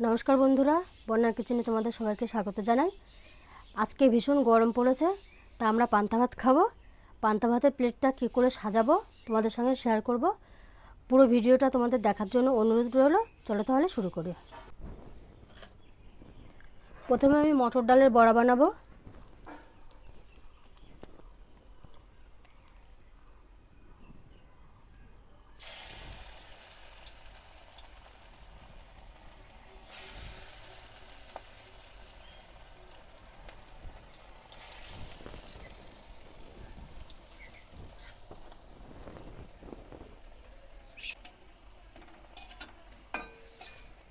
নমস্কার বন্ধুরা, বন্যার কিচেনে তোমাদের সবাইকে স্বাগত জানাই। আজকে ভীষণ গরম পড়েছে, তা আমরা পান্তা ভাত খাবো। পান্তা ভাতের প্লেটটা কী করে সাজাবো তোমাদের সঙ্গে শেয়ার করব। পুরো ভিডিওটা তোমাদের দেখার জন্য অনুরোধ রইল। চলো তাহলে শুরু করি। প্রথমে আমি মটর ডালের বড়া বানাবো।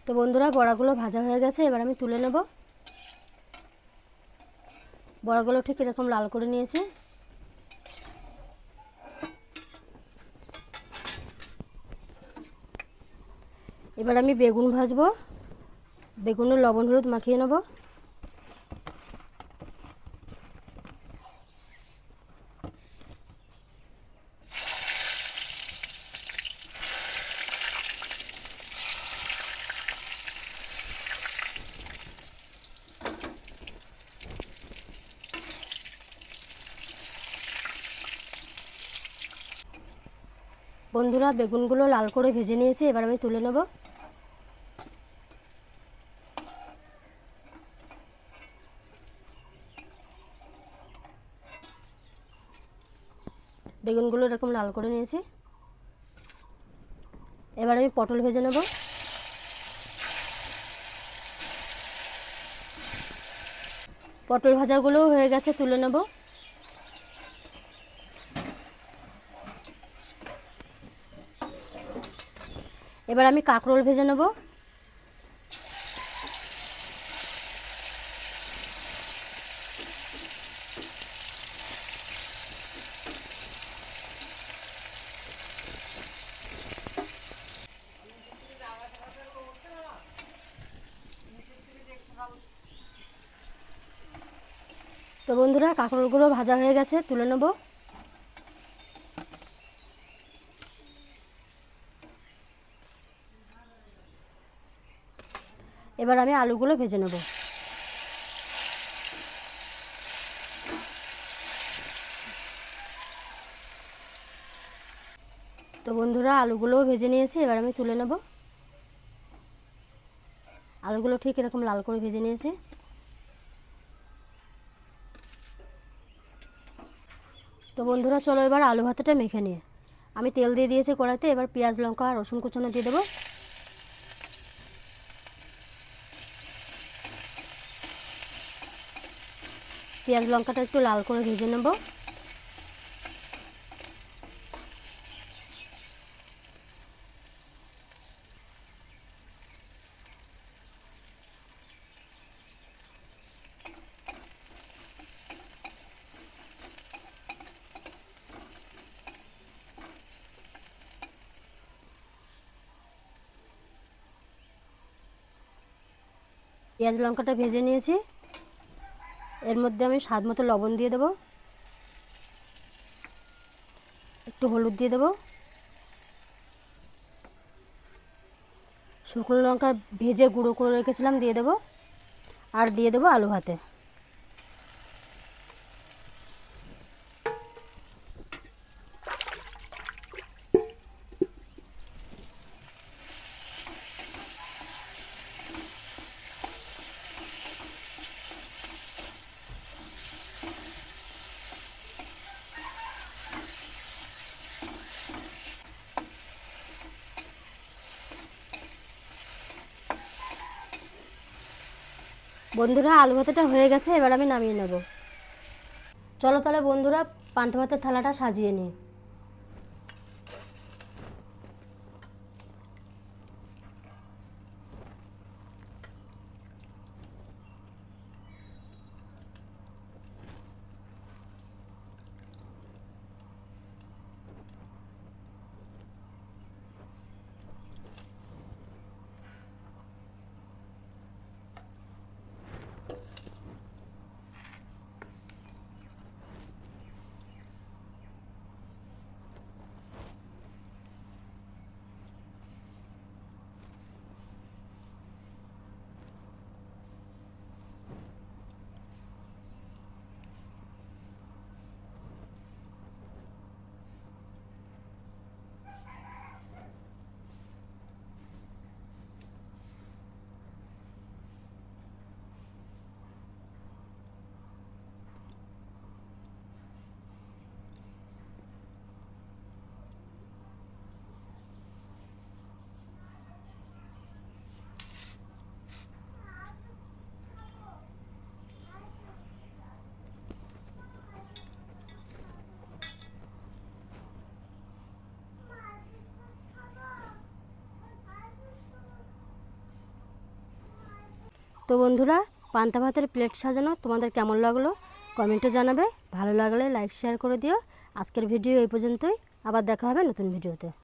তো বন্ধুরা, বড়াগুলো ভাজা হয়ে গেছে, এবার আমি তুলে নেব। বড়াগুলো ঠিক এরকম লাল করে নিয়েছি। এবার আমি বেগুন ভাজবো। বেগুনের লবণ হলুদ মাখিয়ে নেব। বন্ধুরা, বেগুনগুলো লাল করে ভেজে নিয়েছি, এবার আমি তুলে নেব। বেগুনগুলো এরকম লাল করে নিয়েছি। এবার আমি পটল ভেজে নেব। পটল ভাজাগুলোও হয়ে গেছে, তুলে নেব। এবার আমি কাঁকরোল ভেজে নেব। তো বন্ধুরা, কাঁকরোলগুলো ভাজা হয়ে গেছে, তুলে নেব। এবার আমি আলুগুলো ভেজে নেব। তো বন্ধুরা, আলুগুলোও ভেজে নিয়েছি, এবার আমি তুলে নেব। আলুগুলো ঠিক এরকম লাল করে ভেজে নিয়েছি। তো বন্ধুরা, চলো এবার আলু ভাতেটা মেখে নিয়ে। আমি তেল দিয়ে দিয়েছি কড়াইতে। এবার পেঁয়াজ লঙ্কা আর রসুন কুচানো দিয়ে দেবো। পেঁয়াজ লঙ্কাটা একটু লাল করে ভেজে নেব। পেঁয়াজ লঙ্কাটা ভেজে নিয়েছি। এর মধ্যে আমি স্বাদ মতো লবণ দিয়ে দেবো, একটু হলুদ দিয়ে দেবো, শুকনো লঙ্কা ভেজে গুঁড়ো করে রেখেছিলাম দিয়ে দেবো, আর দিয়ে দেবো আলু ভাতে। বন্ধুরা, আলু ভাতেটা হয়ে গেছে, এবার আমি নামিয়ে নেব। চলো তাহলে বন্ধুরা, পান্তা ভাতের থালাটা সাজিয়ে নিই। তো বন্ধুরা, পান্তা ভাতের প্লেট সাজানো তোমাদের কেমন লাগলো কমেন্টে জানাবে। ভালো লাগলে লাইক শেয়ার করে দিও। আজকের ভিডিও এই পর্যন্তই, আবার দেখা হবে নতুন ভিডিওতে।